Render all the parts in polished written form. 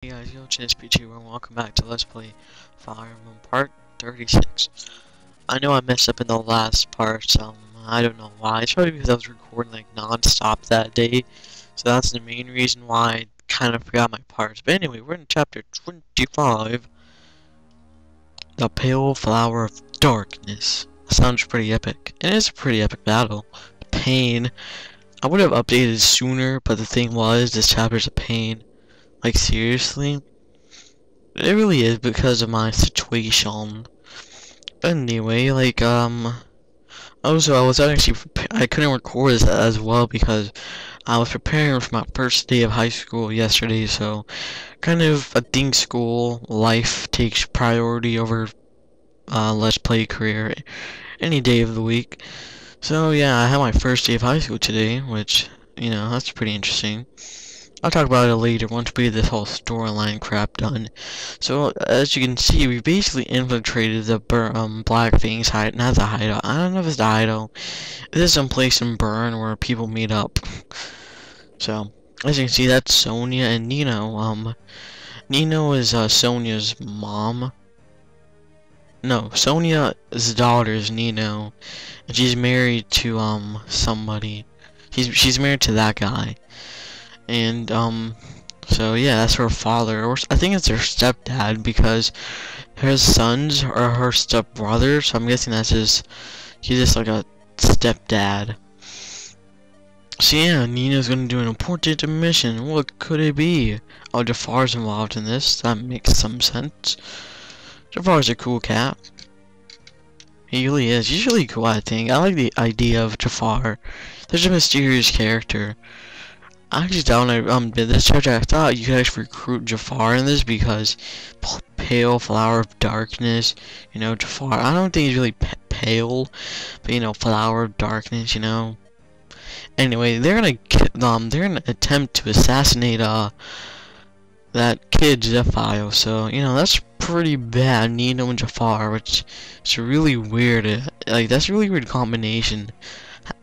Hey guys, yo, it's PG, and welcome back to Let's Play Fire Emblem Part 36. I know I messed up in the last part, I don't know why. It's probably because I was recording like non-stop that day, so that's the main reason why I kind of forgot my parts. But anyway, we're in chapter 25, The Pale Flower of Darkness. Sounds pretty epic. It is a pretty epic battle. Pain. I would have updated sooner, but the thing was, this chapter's a pain. Like, seriously? It really is because of my situation. Anyway, like, also, I couldn't record this as well because I was preparing for my first day of high school yesterday, so kind of, I think school life takes priority over, Let's Play career any day of the week. So, yeah, I had my first day of high school today, which, you know, that's pretty interesting. I'll talk about it later once we get this whole storyline crap done. So, as you can see, we basically infiltrated the Black Fang's hideout. Not the hideout. I don't know if it's the hideout. It is some place in Bern where people meet up. So, as you can see, that's Sonia and Nino. Nino is Sonia's mom. No, Sonia's daughter is Nino, and she's married to somebody. She's married to that guy. And, so yeah, that's her father, or I think it's her stepdad, because her sons are her stepbrother, so I'm guessing he's just like a stepdad. So yeah, Nina's gonna do an important mission. What could it be? Oh, Jafar's involved in this. That makes some sense. Jafar's a cool cat. He really is. He's really cool, I think. I like the idea of Jafar. There's a mysterious character. I actually downloaded this chapter. I thought you could actually recruit Jafar in this because Pale Flower of Darkness, you know, Jafar. I don't think he's really pale, but you know, Flower of Darkness, you know. Anyway, they're gonna attempt to assassinate that kid Zephyr. So you know that's pretty bad. Nino and Jafar, which is really weird. Like that's a really weird combination.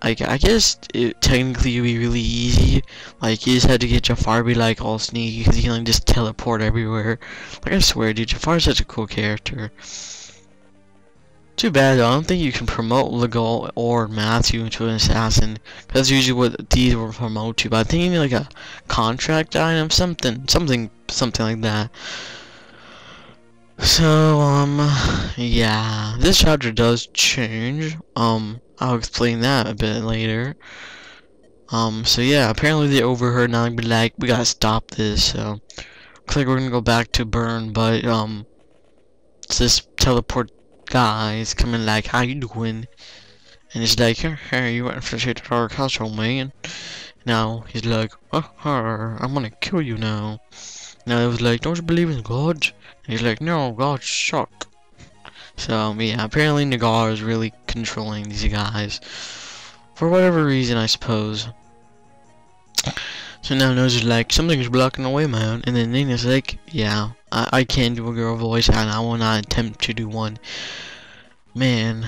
Like, I guess it technically would be really easy. Like, you just had to get Jafar to be like all sneaky because he can like just teleport everywhere. Like, I swear, dude, Jafar's such a cool character. Too bad though, I don't think you can promote Legal or Matthew into an assassin. That's usually what these will promote to. But I think you need like a contract item, something like that. So, yeah, this chapter does change. I'll explain that a bit later. So yeah, apparently they overheard and I'll be like, we gotta stop this, so looks like we're gonna go back to Bern, but, it's this teleport guy is coming like, how you doing? And he's like, hey, you infiltrated our castle, man. Now, he's like, I'm gonna kill you now. Now, it was like, don't you believe in God? And he's like, no, God suck. So, yeah, apparently Nagar is really controlling these guys. For whatever reason, I suppose. So now Nose is like, something's blocking the way, man. And then Nina's like, yeah, I can do a girl voice, and I will not attempt to do one. Man.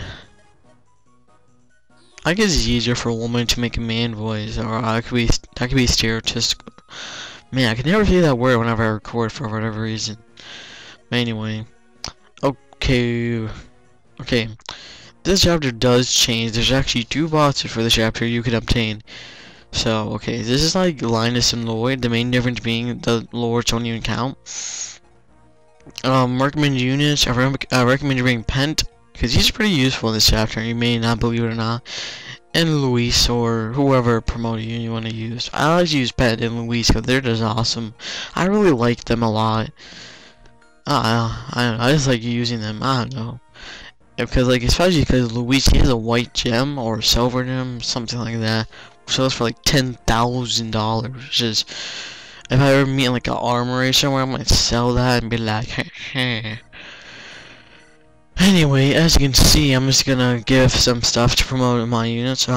I guess it's easier for a woman to make a man voice, or that could be stereotypical. Man, I can never say that word whenever I record for whatever reason. But anyway. Okay, this chapter does change. There's actually 2 bosses for this chapter you can obtain. So, okay, this is like Linus and Lloyd, the main difference being the Lords don't even count. Recommend units, I recommend you bring Pent, because he's pretty useful in this chapter, you may not believe it or not. And Luis, or whoever promoted you want to use. I like to use Pent and Luis, because they're just awesome. I really like them a lot. I don't know, I just like using them, I don't know. Because, like, especially because Luis, he has a white gem, or a silver gem, something like that. Sells for like $10,000, which is, if I ever meet in like an armory somewhere, I'm gonna sell that and be like, heh. Anyway, as you can see, I'm just gonna give some stuff to promote my units.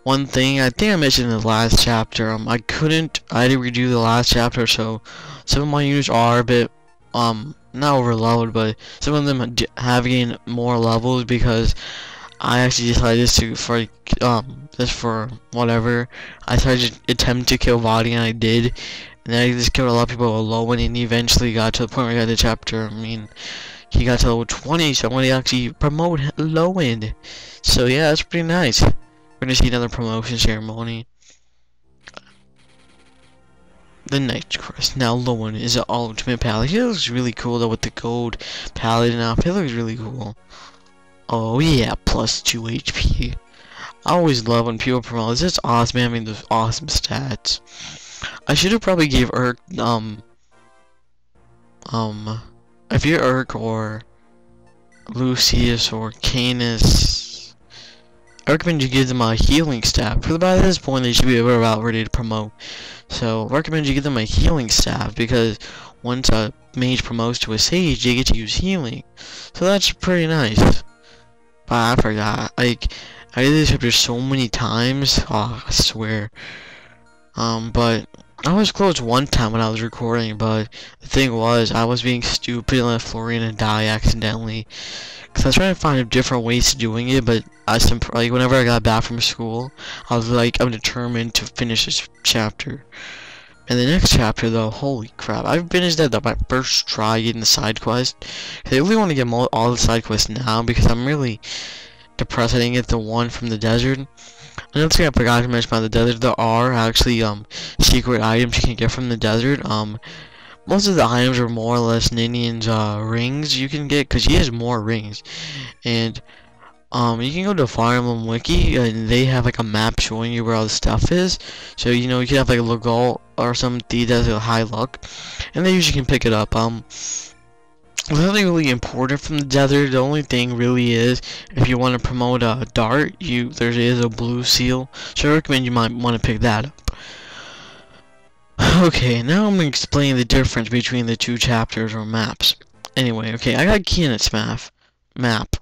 One thing, I think I mentioned in the last chapter, I had to redo the last chapter, so some of my units are a bit, not overloaded, but some of them have gained more levels because I actually decided just for whatever, I tried to attempt to kill Vadi and I did, And then he just killed a lot of people with Lowen, and he eventually got to the point where he got the chapter. I mean, he got to level 20, so I'm going to actually promote Lowen. So yeah, that's pretty nice. We're going to see another promotion ceremony. The Knight Crest. Now Lowen is an ultimate paladin. He looks really cool though with the gold paladin outfit. It looks really cool. Oh yeah, plus 2 HP. I always love when people promote. It's just awesome having those awesome stats. I should have probably gave Urk if you're Urk or Lucius or Canis, I recommend you give them a healing staff. For by this point they should be about ready to promote. So I recommend you give them a healing staff, because once a mage promotes to a sage, they get to use healing. So that's pretty nice. But I forgot. Like, I did this chapter so many times. Oh, I swear. But I was close one time when I was recording, but the thing was, I was being stupid and let Florina die accidentally. Cause I was trying to find different ways to doing it, but like whenever I got back from school, I was like, I'm determined to finish this chapter. And the next chapter, though, holy crap! I've finished that my first try getting the side quest. I really want to get all the side quests now because I'm really depressed I didn't get the one from the desert. Another thing I forgot to mention about the desert, there are actually secret items you can get from the desert. Most of the items are more or less Ninian's rings you can get, because he has more rings. And you can go to Fire Emblem Wiki, and they have like a map showing you where all the stuff is. So you know, you can have like a Legal or something that has a high luck, and they usually can pick it up. Nothing really important from the desert. The only thing really is, if you want to promote a dart, there is a blue seal, so I recommend you might want to pick that up. Okay, now I'm going to explain the difference between the two chapters or maps. Anyway, okay, I got Keenan's map, not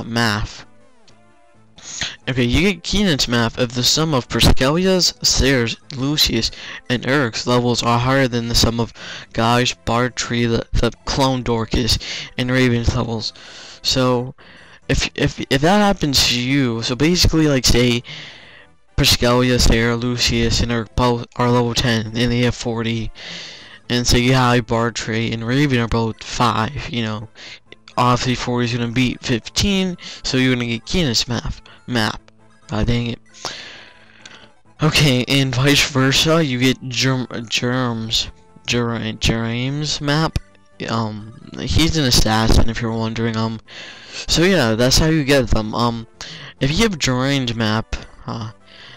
math. Okay, you get Keenan's map if the sum of Perskelia's, Sayre's, Lucius, and Urk's levels are higher than the sum of Guy's, Bartree, the clone Dorcas, and Raven's levels. So, if that happens to you, so basically, like, say, Perskelia, Sayre, Lucius, and Urk both are level 10, and they have 40, and say Guy, Bartree, and Raven are both 5, you know. Obviously 40 is going to beat 15, so you're going to get Keenan's map. God dang it. Okay, and vice versa, you get James map. He's an assassin, if you're wondering. So yeah, that's how you get them. If you have Geraint's map,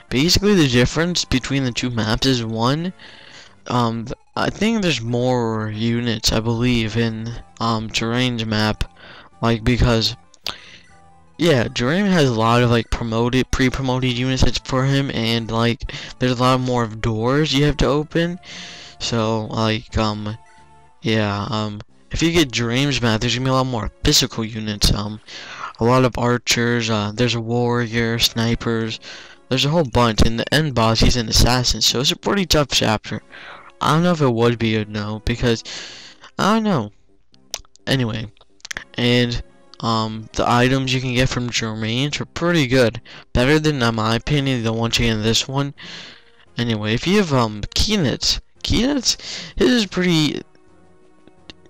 basically the difference between the two maps is one, I think there's more units, I believe, in Geraint's map, like, because yeah, Geraint has a lot of like pre-promoted units that's for him, and like there's a lot more of doors you have to open. So like yeah, if you get Geraint's map, there's gonna be a lot more physical units, a lot of archers, there's a warrior, snipers, there's a whole bunch, and the end boss, he's an assassin, so it's a pretty tough chapter. I don't know if it would be or no, because I don't know. Anyway, and the items you can get from Geraint are pretty good, better than, in my opinion, the ones you get in this one. Anyway, if you have Keenan's, his is pretty.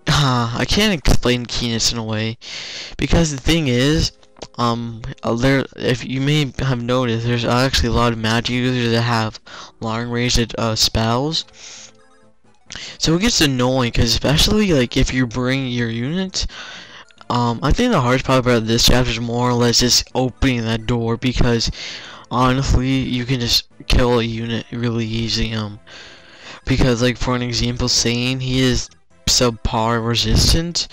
I can't explain Keenan's in a way, because the thing is, if you may have noticed, there's actually a lot of magic users that have long-range spells. So it gets annoying, because especially like if you bring your units, I think the hardest part about this chapter is more or less just opening that door, because honestly you can just kill a unit really easy. Because like for an example, Sane, he is subpar resistant,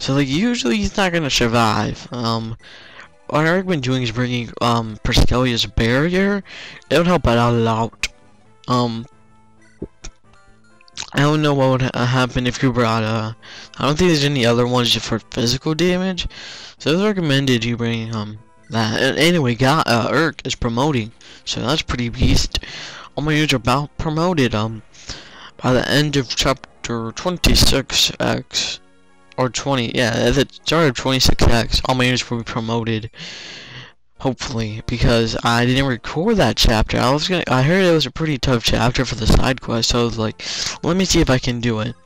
so like usually he's not gonna survive. What I recommend doing is bringing Perskelia's barrier. It would help out a lot. I don't know what would happen if you brought I don't think there's any other ones for physical damage, so it's recommended you bring that. And anyway, Urk is promoting, so that's pretty beast. All my units are about promoted. By the end of chapter 26x or 20, yeah, at the start of 26x, all my units will be promoted. hopefully, because I didn't record that chapter. I heard it was a pretty tough chapter for the side quest, so I was like, let me see if I can do it.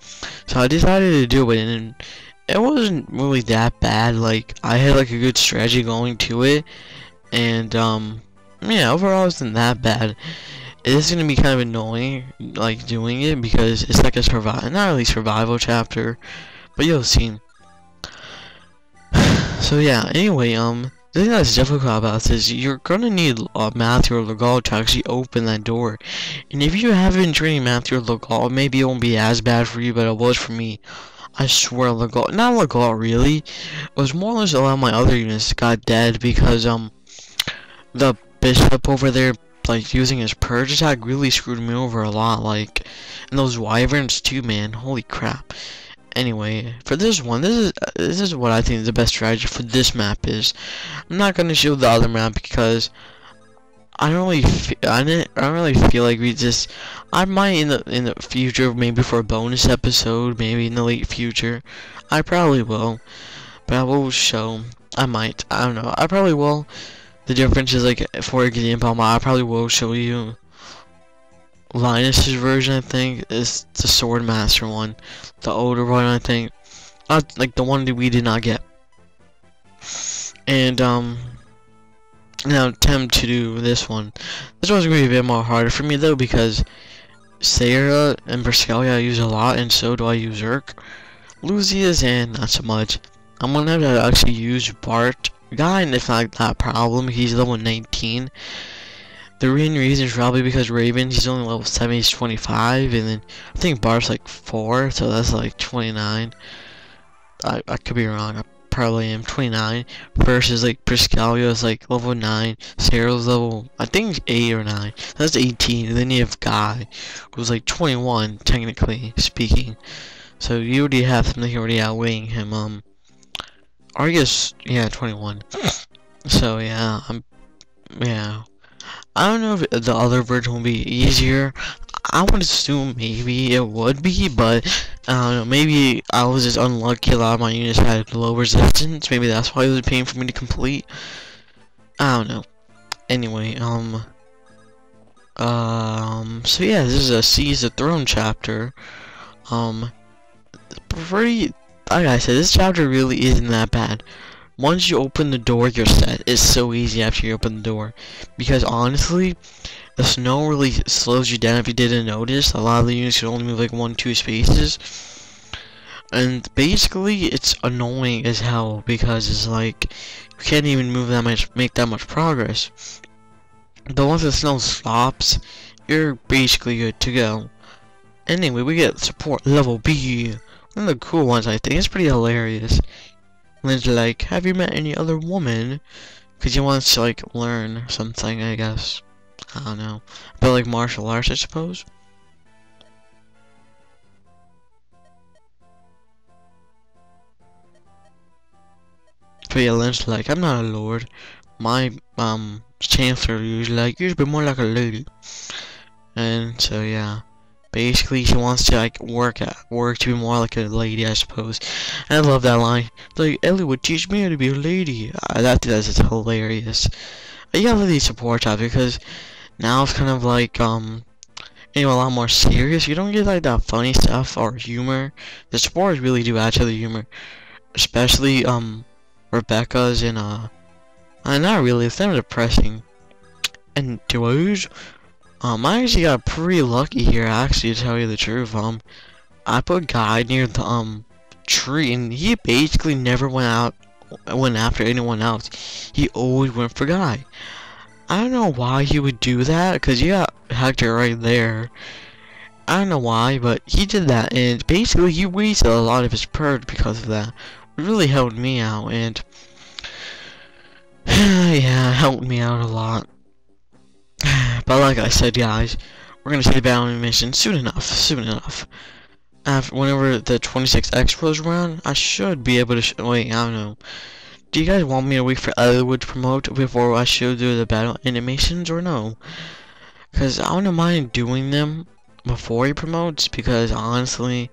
So I decided to do it, and it wasn't really that bad. Like, I had like a good strategy going to it, and yeah, overall it wasn't that bad. It is gonna be kind of annoying, like, doing it, because it's like a not really survival chapter, but you'll see. So yeah, anyway, the thing that's difficult about this is you're gonna need Matthew or Legal to actually open that door. And if you haven't been training Matthew or Legal, maybe it won't be as bad for you, but it was for me. I swear, Legal, not Legal really, it was more or less a lot of my other units got dead because, the bishop over there, like, using his purge attack really screwed me over a lot, like, and those wyverns too, man, holy crap. Anyway, for this one, this is what I think the best strategy for this map is. I'm not gonna show the other map because I don't really feel like we just. I might in the future, maybe for a bonus episode, maybe in the late future. I probably will, but I will show. I might. I don't know. I probably will. The difference is, like, for example, I probably will show you Linus's version. I think is the Swordmaster one, the older one. I think, like the one that we did not get. And now attempt to do this one. This one's gonna be a bit more harder for me though, because Sarah and Briskelia I use a lot, and so do I use Zerk. Lucius and not so much. I'm gonna have to actually use Bart guy, and if not that problem, he's level 19. The main reason is probably because Raven, he's only level 7, he's 25, and then I think Bart's like 4, so that's like 29. I could be wrong, I probably am 29, versus like Briskelia is like level 9, Sarah's level, I think 8 or 9, that's 18, and then you have Guy, who's like 21, technically speaking. So you already have something already outweighing him, or I guess, yeah, 21. So yeah, yeah. I don't know if the other version will be easier. I would assume maybe it would be, but I don't know. Maybe I was just unlucky. A lot of my units had low resistance. Maybe that's why it was a pain for me to complete. I don't know. Anyway, so yeah, this is a Seize the Throne chapter. Pretty. Like I said, this chapter really isn't that bad. Once you open the door, you're set. It's so easy after you open the door. Because honestly, the snow really slows you down if you didn't notice. A lot of the units can only move like 1-2 spaces. And basically, it's annoying as hell because it's like, you can't even move that much, make that much progress. But once the snow stops, you're basically good to go. Anyway, we get support level B. One of the cool ones, I think. It's pretty hilarious. Lynn's like, have you met any other woman? Because he wants to, like, learn something, I guess. I don't know. But, like, martial arts, I suppose. But yeah, Lynn's like, I'm not a lord. My, chancellor usually like, you should be more like a lady. And so, yeah. Basically, she wants to, like, work to be more like a lady, I suppose. And I love that line. Like, Ellie would teach me how to be a lady. That's just hilarious. You gotta love these support tabs because now it's kind of like, anyway, a lot more serious. You don't get, like, that funny stuff or humor. The supporters really do add to the humor. Especially, Rebecca's and, not really, it's kind of depressing. And duos. I actually got pretty lucky here, actually, to tell you the truth. I put Guy near the, tree, and he basically never went after anyone else. He always went for Guy. I don't know why he would do that, because you got Hector right there. I don't know why, but he did that, and basically he wasted a lot of his purge because of that. It really helped me out, and yeah, it helped me out a lot. But like I said, guys, we're gonna see the battle mission soon enough. Whenever the 26X rolls around, I should be able to wait, I don't know. Do you guys want me to wait for Elwood to promote before I show do the battle animations or no? Because I wouldn't mind doing them before he promotes, because honestly,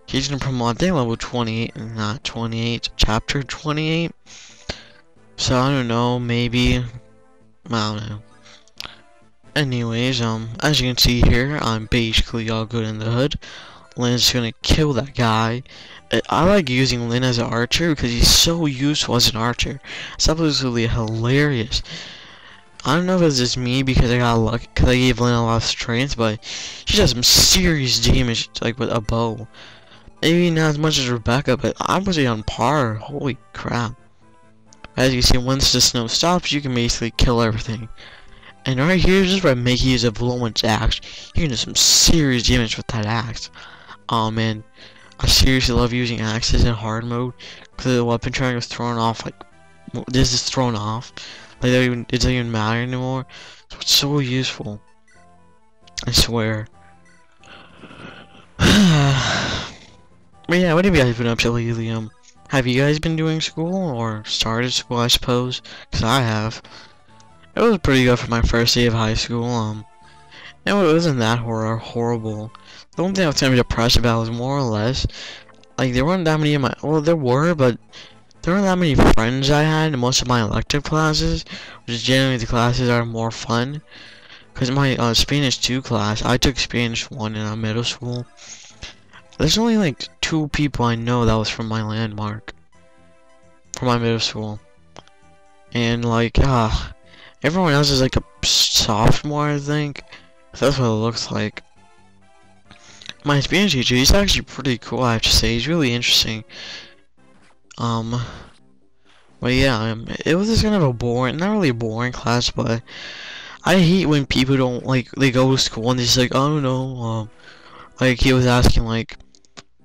he's gonna promote, I think, level 28, not 28, chapter 28. So I don't know, maybe, I don't know. Anyways, as you can see here, I'm basically all good in the hood. Lynn's gonna kill that guy. I like using Lynn as an archer because he's so useful as an archer. It's absolutely hilarious. I don't know if it's just me because I got lucky because I gave Lynn a lot of strength, but she does some serious damage like with a bow. Maybe not as much as Rebecca, but I'm pretty on par. Holy crap. As you see, once the snow stops, you can basically kill everything. And right here, just by making use of Lowen's axe, you can do some serious damage with that axe. Oh man, I seriously love using axes in hard mode because the weapon tracker is thrown off. Like this is thrown off. Like it doesn't even matter anymore. So it's so useful. I swear. But yeah, what have you guys been up to lately? Have you guys been doing school or started school? I suppose, because I have. It was pretty good for my first day of high school. It wasn't that horrible. The only thing I was kind of depressed about was more or less, like there weren't that many of my, well there were, but there weren't that many friends I had in most of my elective classes, which is generally the classes that are more fun. Cause my Spanish 2 class, I took Spanish 1 in middle school. There's only like 2 people I know that was from my landmark, from my middle school, and like everyone else is like a sophomore, I think. That's what it looks like. My Spanish teacher, he's actually pretty cool, I have to say. He's really interesting. But yeah, it was just kind of a boring, not really a boring class, but I hate when people don't, like, they go to school and they're just like, I don't know, like, he was asking, like,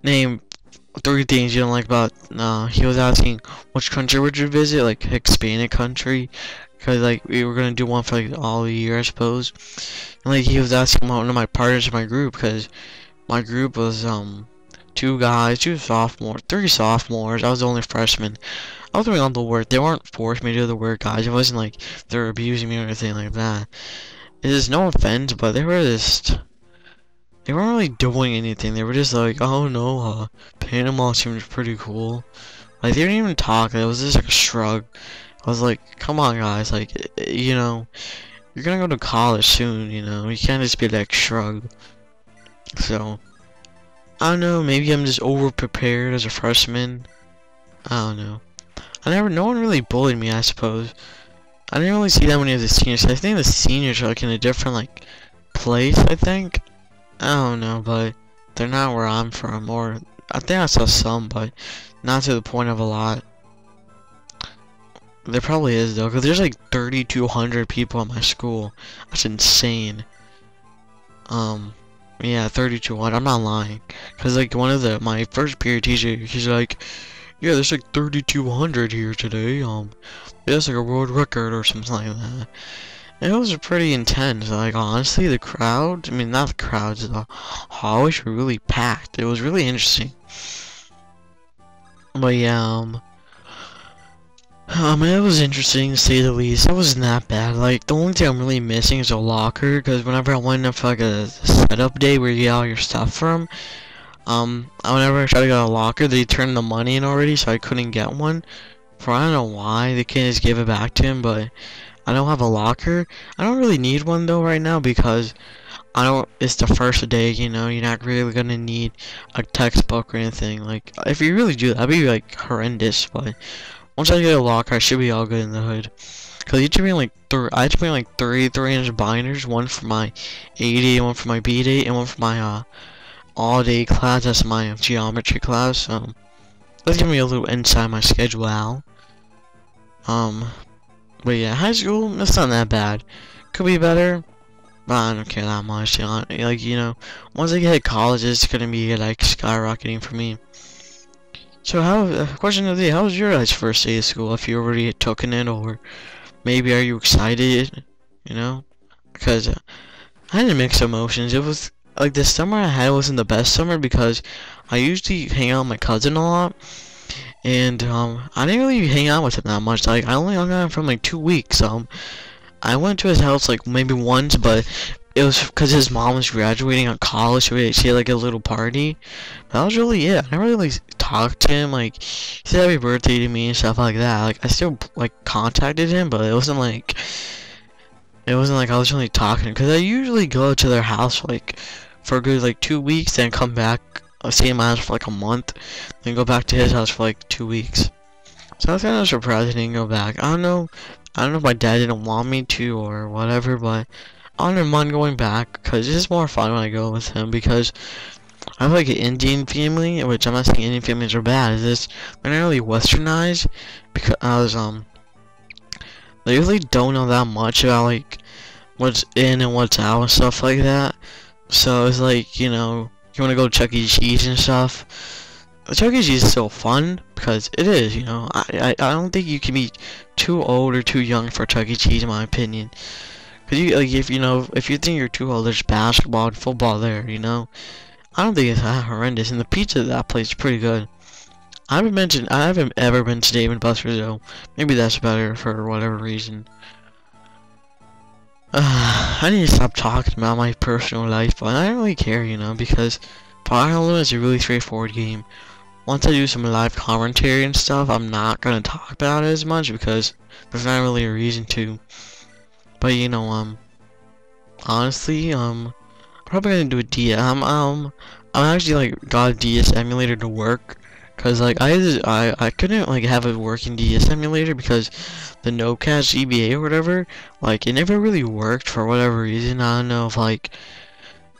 name 3 things you don't like about, he was asking, which country would you visit, like, Hispanic country, because, like, we were gonna do one for, like, all the year, I suppose, and, like, he was asking one of my partners in my group, because my group was, 2 guys, 2 sophomores, 3 sophomores, I was the only freshman. I was doing all the work, they weren't forcing me to do the work, guys, it wasn't like, they were abusing me or anything like that. It is no offense, but they were just, they weren't really doing anything, they were just like, oh no, Panama seems pretty cool. Like, they didn't even talk, it was just like a shrug. I was like, come on guys, like, you know, you're gonna go to college soon, you know, you can't just be like shrug. So, I don't know, maybe I'm just over prepared as a freshman. I don't know. No one really bullied me, I suppose. I didn't really see that many of the seniors. I think the seniors are like in a different like place, I think. I don't know, but they're not where I'm from, or I think I saw some, but not to the point of a lot. There probably is though, because there's like 3,200 people at my school. That's insane. Yeah, 3,200. I'm not lying, because like one of my first period teacher, he's like, yeah, there's like 3,200 here today. That's like a world record or something like that. And it was pretty intense. Like honestly, the crowd, I mean not the crowds, the hallways were really packed. It was really interesting. But yeah, it was interesting to say the least. It wasn't that bad. Like the only thing I'm really missing is a locker, because whenever I went up for like a setup day where you get all your stuff from, whenever I tried to get a locker, they turned the money in already, so I couldn't get one. For I don't know why, they can't just give it back to him, but I don't have a locker. I don't really need one though right now, because it's the first day, you know, you're not really gonna need a textbook or anything. Like, if you really do, that'd be like horrendous, but once I get a locker, I should be all good in the hood. Cause I had to bring like three 3-inch binders, one for my A day, one for my B day, and one for my all day class. That's my geometry class. Let's give me a little insight my schedule out. But yeah, high school, it's not that bad. Could be better, but I don't care that much. Like, you know, once I get to college, it's gonna be like skyrocketing for me. So question of the day, how was your guys' first day of school? If you already had taken it, or maybe are you excited, you know? Because I had mixed emotions. It was like the summer I had wasn't the best summer, because I usually hang out with my cousin a lot, and I didn't really hang out with him that much. Like I only hung out for like 2 weeks. I went to his house like maybe once, but it was because his mom was graduating on college, so she had like a little party. That was really it. I never really talked to him. Like, he said happy birthday to me and stuff like that. Like, I still like contacted him, but it wasn't like I was only talking, because I usually go to their house like for a good like 2 weeks, then come back, stay in my house for like a month, then go back to his house for like 2 weeks. So I was kind of surprised I didn't go back. I don't know if my dad didn't want me to or whatever, but I don't mind going back because it's just more fun when I go with him, because I have like an Indian family, which I'm not saying Indian families are bad. It's just they're not really westernized, because they really don't know that much about like what's in and what's out and stuff like that. So it's like, you know, you want to go to Chuck E. Cheese and stuff. Chuck E. Cheese is still fun because it is, you know. I don't think you can be too old or too young for Chuck E. Cheese, in my opinion. Cause you like, if you think you're too old, there's basketball and football there, you know. I don't think it's that horrendous, and the pizza at that place is pretty good. I haven't ever been to Dave and Buster's though. Maybe that's better for whatever reason. I need to stop talking about my personal life, but I don't really care, you know, because Fire Emblem is a really straightforward game. Once I do some live commentary and stuff, I'm not gonna talk about it as much because there's not really a reason to. But you know, honestly, I'm probably gonna do a DS. I'm actually like got a DS emulator to work, cause like I couldn't like have a working DS emulator because the NoCast GBA or whatever, like it never really worked for whatever reason. I don't know if like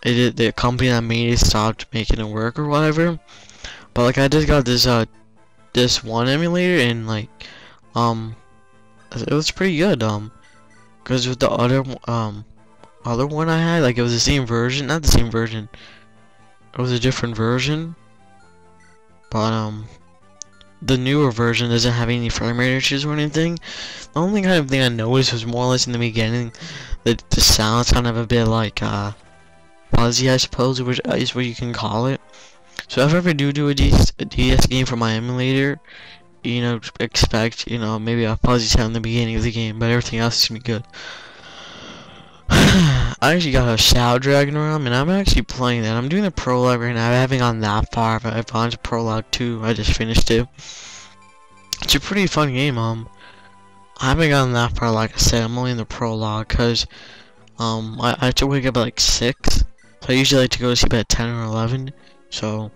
the company that made it stopped making it work or whatever. But like I just got this one emulator, and like it was pretty good, because with the other one I had, like it was the same version, not the same version, it was a different version, but the newer version doesn't have any frame rate issues or anything. The only kind of thing I noticed was more or less in the beginning that the sound's kind of a bit like fuzzy, I suppose, which is what you can call it. So if I ever do a DS game for my emulator, you know, expect, you know, maybe a fuzzy sound in the beginning of the game, but everything else is gonna be good. I actually got a Shadow Dragon Realm, and I'm actually playing that. I'm doing the prologue right now. I haven't gone that far, but I've gone to prologue 2. I just finished it. It's a pretty fun game. I haven't gotten that far, like I said. I'm only in the prologue, cause I have to wake up at like 6. So I usually like to go to sleep at 10 or 11. So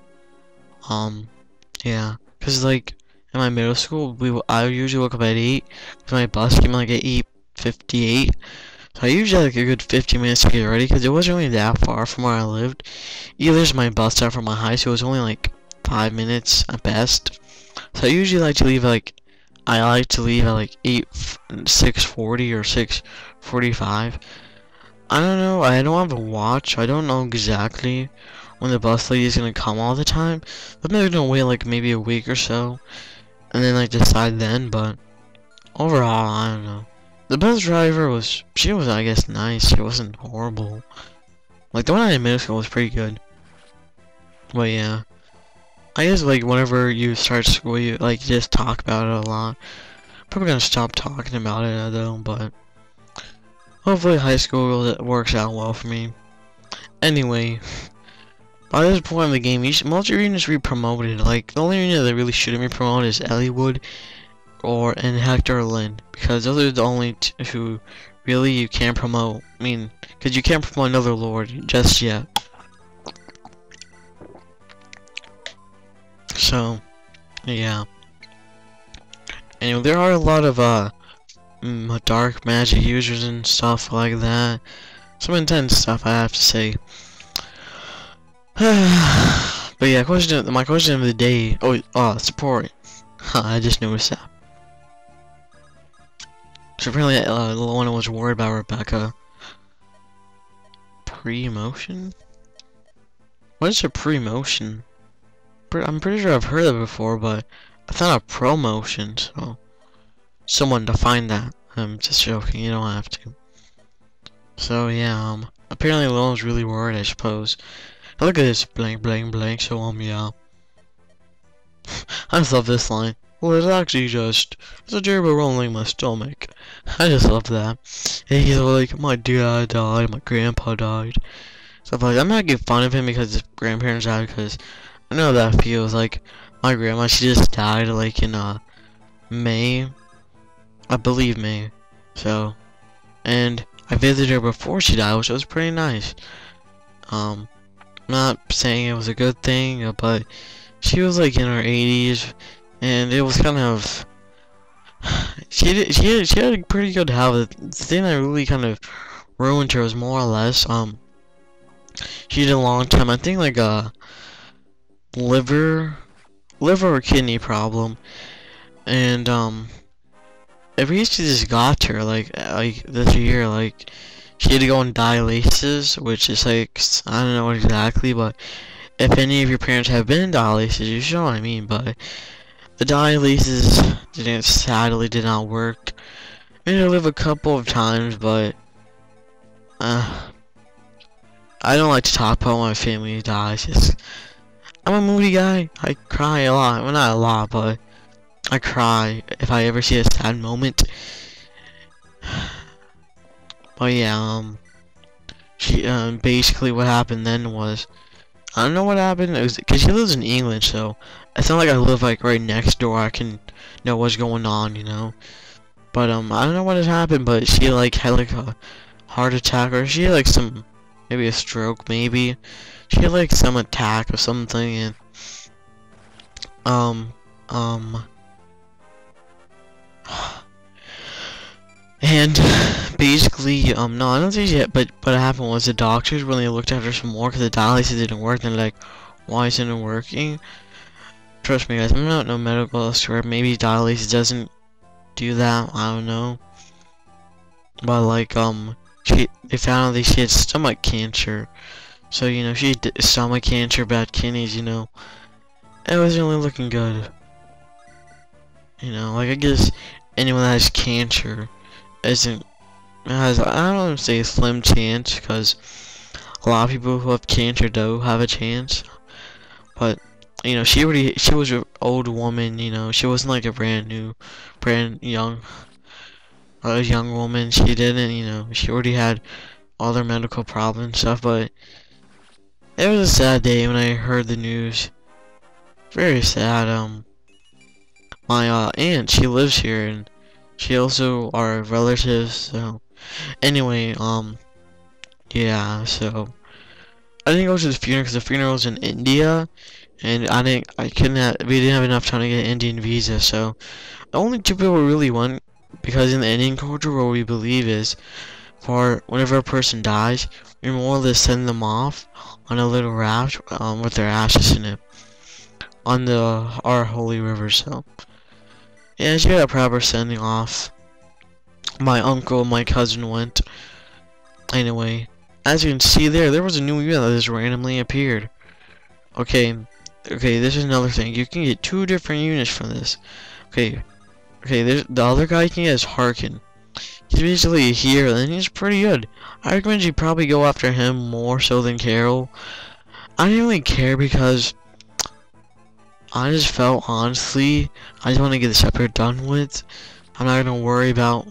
yeah, cause like in my middle school, I usually woke up at 8, cause my bus came like at 8:58. So I usually had like a good 15 minutes to get ready, because it wasn't really that far from where I lived. Either's my bus stop from my high school, it was only like 5 minutes at best. So I usually like to leave at like, I like to leave at like 6:40 or 6:45. I don't know, I don't have a watch, I don't know exactly when the bus lady is gonna come all the time. But maybe gonna wait like maybe a week or so, and then like decide then, but overall, I don't know. The bus driver she was I guess nice, she wasn't horrible. Like the one I had in middle school was pretty good. But yeah, I guess like whenever you start school, you like just talk about it a lot. Probably gonna stop talking about it though, but hopefully high school works out well for me. Anyway, by this point in the game, most arenas should be promoted. Like the only arena that really shouldn't be promoted is Elliewood and Hector Lynn, because those are the only two really you can't promote. I mean, because you can't promote another lord just yet. So yeah. Anyway, there are a lot of dark magic users and stuff like that. Some intense stuff, I have to say. But yeah, my question of the day. Support. I just noticed that. So apparently, the one I was worried about, Rebecca. Pre-motion? What is a pre-motion? I'm pretty sure I've heard of it before, but I thought a promotion, so someone define that. I'm just joking, you don't have to. So yeah, apparently the one was really worried, I suppose. Now look at this, blank, blank, blank, so yeah. I just love this line. Well, it's a terrible rolling in my stomach. I just love that. And he's like, my dad died, my grandpa died. So like, I'm not making fun of him because his grandparents died, because I know that feels like my grandma. She just died like in May, I believe May. So, and I visited her before she died, which was pretty nice. I'm not saying it was a good thing, but she was like in her 80s, and it was kind of she had a pretty good health. The thing that really kind of ruined her was more or less she did a long time. I think like a liver or kidney problem, and it basically just got to her like this year. Like she had to go on dialysis, which is like I don't know exactly, but if any of your parents have been in dialysis, you should know what I mean. But the dialysis sadly did not work. I made her live a couple of times, but I don't like to talk about when my family dies. I'm a moody guy. I cry a lot. Well, not a lot, but I cry if I ever see a sad moment. But yeah, she basically what happened then was I don't know what happened. It was because she lives in England, so it's not like I live like right next door. I can know what's going on, you know. But I don't know what has happened, but she like had like a heart attack, or she had like some maybe a stroke, maybe she had like some attack or something, and and basically no, I don't think she had, but what happened was the doctors, when they looked at her some more because the dialysis didn't work, they're like, why isn't it working? Trust me guys, I'm not no medical expert. Maybe dialysis doesn't do that, I don't know. But like they found out that she had stomach cancer. So you know, she had stomach cancer, bad kidneys, you know. It wasn't really looking good. You know, like I guess anyone that has cancer has I don't want to say a slim chance, because a lot of people who have cancer do have a chance. But you know, she was an old woman. You know, she wasn't like a brand young woman. She didn't, you know, she already had all their medical problems and stuff. But it was a sad day when I heard the news. Very sad. My aunt, she lives here, and she also are relatives. So anyway, yeah. So I didn't go to the funeral because the funeral was in India, and we didn't have enough time to get an Indian visa. So only two people really went, because in the Indian culture, what we believe is, for whenever a person dies, we more or less send them off on a little raft with their ashes in it on our holy river. So yeah, she got a proper sending off. My uncle and my cousin went. Anyway, as you can see there was a new unit that just randomly appeared. Okay, this is another thing. You can get 2 different units from this. Okay, there's the other guy you can get is Harkin. He's basically a hero, and he's pretty good. I recommend you probably go after him more so than Carol. I didn't really care because I just felt, honestly, I just want to get this episode done with. I'm not gonna worry about,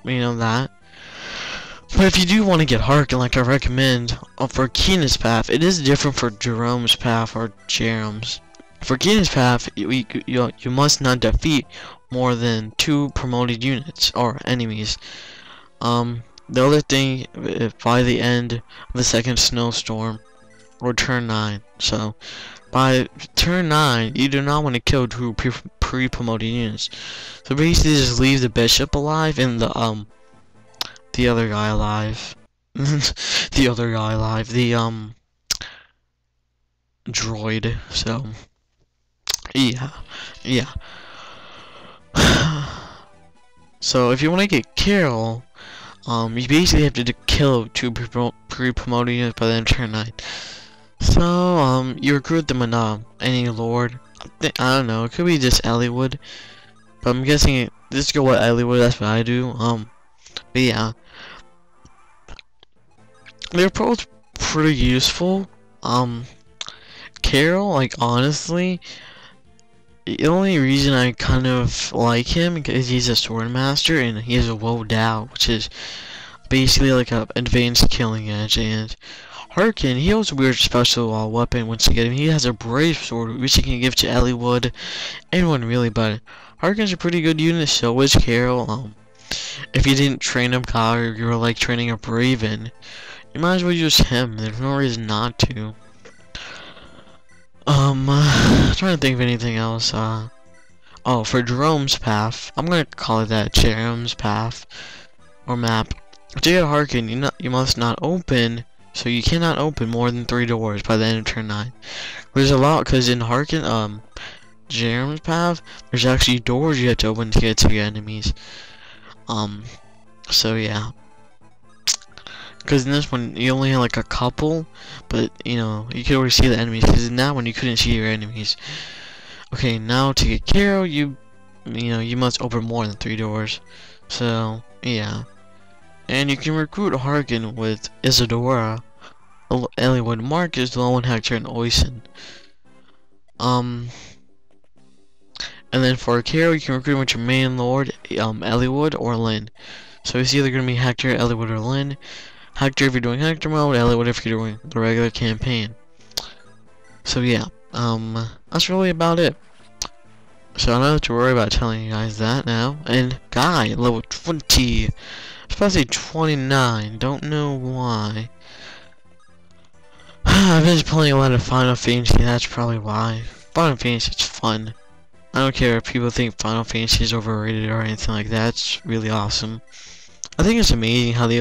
you know, that. But if you do want to get Harkin, like I recommend, for Keenan's path, it is different for Jerome's path or Jerem's. For Keenan's path, you must not defeat more than 2 promoted units or enemies. The other thing, by the end of the second snowstorm, or turn 9. So by turn 9, you do not want to kill 2 pre-promoted units. So basically, just leave the bishop alive and the other guy alive. The other guy alive. The droid. So yeah. So if you want to get Carol, you basically have to kill 2 pre-promoted units by then turn 9. So you recruit them in any lord. I don't know. It could be just Elliewood, but I'm guessing just go with Elliewood. That's what I do. But yeah, they're both pretty useful. Carol, like honestly, The only reason I kind of like him is he's a sword master and he has a low Dow, which is basically like a advanced killing edge. And Harkin, he has a weird special weapon once you get him. He has a brave sword, which he can give to Elliewood, anyone really, but Harkin's a pretty good unit, so is Carol. If you didn't train him, Kyle, or you were like training a Braven, you might as well use him. There's no reason not to. Trying to think of anything else. Oh, for Jerome's path, I'm gonna call it that, Jerome's path, or map. To get Harkin, you must not open, so you cannot open more than 3 doors by the end of turn 9. There's a lot, because in Harkin, Jerome's path, there's actually doors you have to open to get to your enemies. So yeah. Because in this one, you only have like a couple, but, you know, you could already see the enemies, because in that one, you couldn't see your enemies. Okay, now to get Carol, you must open more than 3 doors. So, yeah. And you can recruit Harkin with Isadora, Elliewood, Marcus, Lowen, Hector, and Oisin. And then for Carol, you can recruit with your main lord, Elliewood, or Lynn. So it's either going to be Hector, Elliewood, or Lynn. Hector if you're doing Hector mode, Elliewood if you're doing the regular campaign. So yeah, that's really about it. So I don't have to worry about telling you guys that now. And Guy, level 20. I was about to say 29, don't know why. I've been playing a lot of Final Fantasy, that's probably why. Final Fantasy, it's fun. I don't care if people think Final Fantasy is overrated or anything like that, it's really awesome. I think it's amazing how they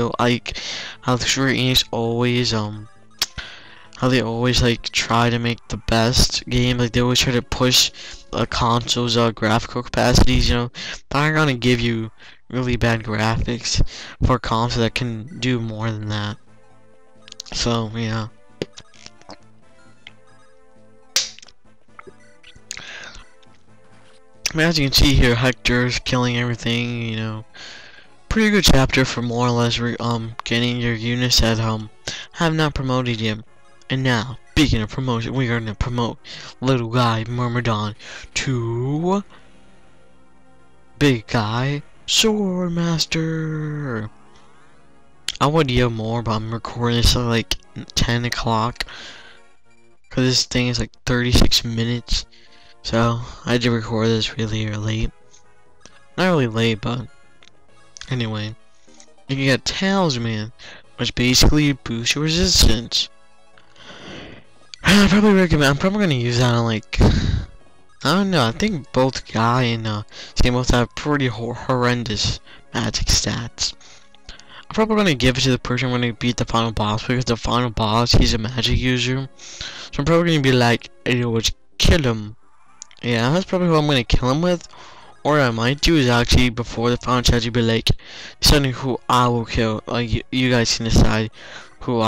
how the Square Enix always how they always like try to make the best game. Like they always try to push a console's graphical capacities. You know, they're not gonna give you really bad graphics for a console that can do more than that. So yeah. I mean, as you can see here, Hector's killing everything. You know. Pretty good chapter for more or less getting your units that have not promoted yet. And now, speaking of promotion, we are gonna promote little guy Myrmidon to big guy Swordmaster. I would yell more, but I'm recording this at like 10 o'clock because this thing is like 36 minutes. So I had to record this really late. Not really late, but anyway, you can get Talisman, which basically boosts your resistance. I probably recommend. I'm probably gonna use that on like, I don't know. I think both Guy and Sam both have pretty horrendous magic stats. I'm probably gonna give it to the person when they beat the final boss because the final boss he's a magic user. So I'm probably gonna be like, it would kill him. Yeah, that's probably who I'm gonna kill him with. Or what I might do is actually before the final chapter be like deciding who I will kill. Like you guys can decide who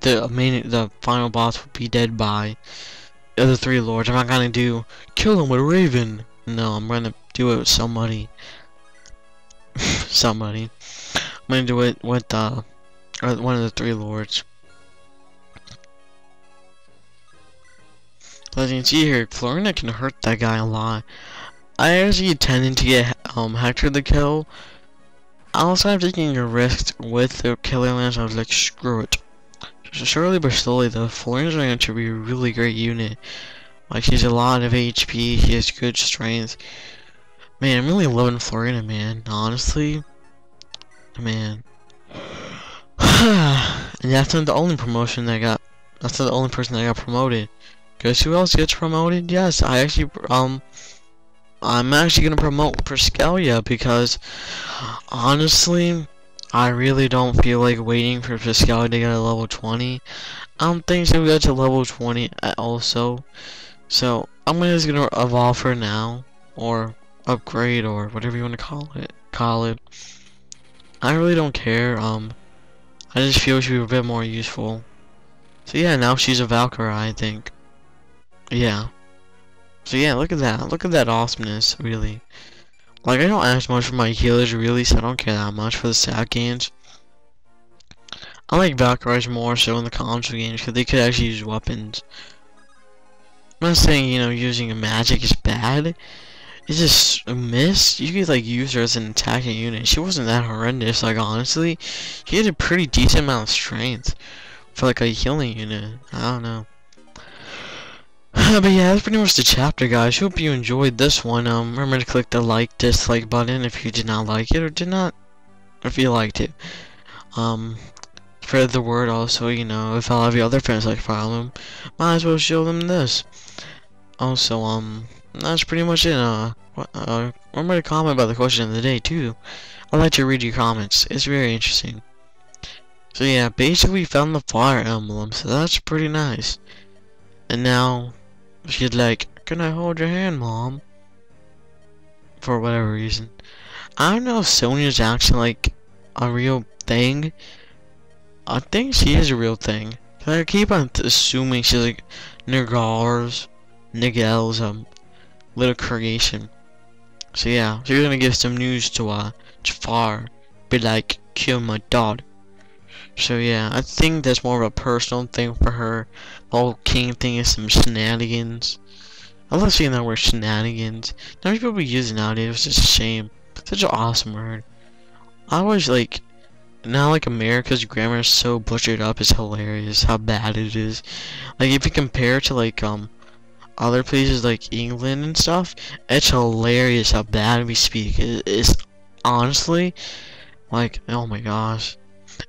the final boss will be dead by. The other 3 lords. I'm not gonna do kill him with Raven. No, I'm gonna do it with somebody. Somebody. I'm gonna do it with one of the 3 lords. As you can see here, Florina can hurt that guy a lot. I actually intended to get Hector the kill. Also, I'm taking a risk with the killer lance. I was like, screw it. So surely but slowly, the Florina's going to be a really great unit. Like, she's a lot of HP. She has good strength. Man, I'm really loving Florina, man. Honestly, man. And that's not the only promotion that I got. That's not the only person that got promoted. Guess who else gets promoted? Yes, I'm actually gonna promote Priscalia because honestly, I really don't feel like waiting for Priscalia to get a level 20. I don't think she'll get to level 20 also. So I'm just gonna evolve her now, or upgrade, or whatever you want to call it. I really don't care. I just feel she'd be a bit more useful. So yeah, now she's a Valkyrie, I think. Yeah. So yeah, look at that. Look at that awesomeness, really. Like, I don't ask much for my healers, really, so I don't care that much for the stat gains. I like Valkyries more so in the console games, because they could actually use weapons. I'm not saying, you know, using a magic is bad. It's just a miss. You could like use her as an attacking unit. She wasn't that horrendous. Like honestly, she had a pretty decent amount of strength for like a healing unit. I don't know. But yeah, that's pretty much the chapter, guys. Hope you enjoyed this one. Remember to click the like, dislike button if you did not like it or did not, if you liked it. Spread the word also. You know, if all of your other friends like Fire Emblem, might as well show them this. Also, that's pretty much it. Remember to comment about the question of the day too. I'd like to read your comments. It's very interesting. So yeah, basically we found the Fire Emblem, so that's pretty nice. And now she's like, "Can I hold your hand, Mom?" For whatever reason. I don't know if Sonia's actually like a real thing. I think she is a real thing. I keep on assuming she's like Niggel's little creation. So yeah, so you're gonna give some news to Jafar, be like, kill my daughter. So yeah, I think that's more of a personal thing for her. The whole king thing is some shenanigans. I love seeing that word shenanigans. Not many people use it nowadays. It's just a shame. Such an awesome word. I always like, now like America's grammar is so butchered up. It's hilarious how bad it is. Like if you compare it to like other places like England and stuff, it's hilarious how bad we speak. It's honestly like, oh my gosh.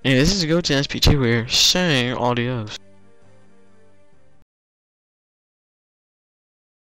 Anyway, this is Go to SPT. We're saying adios.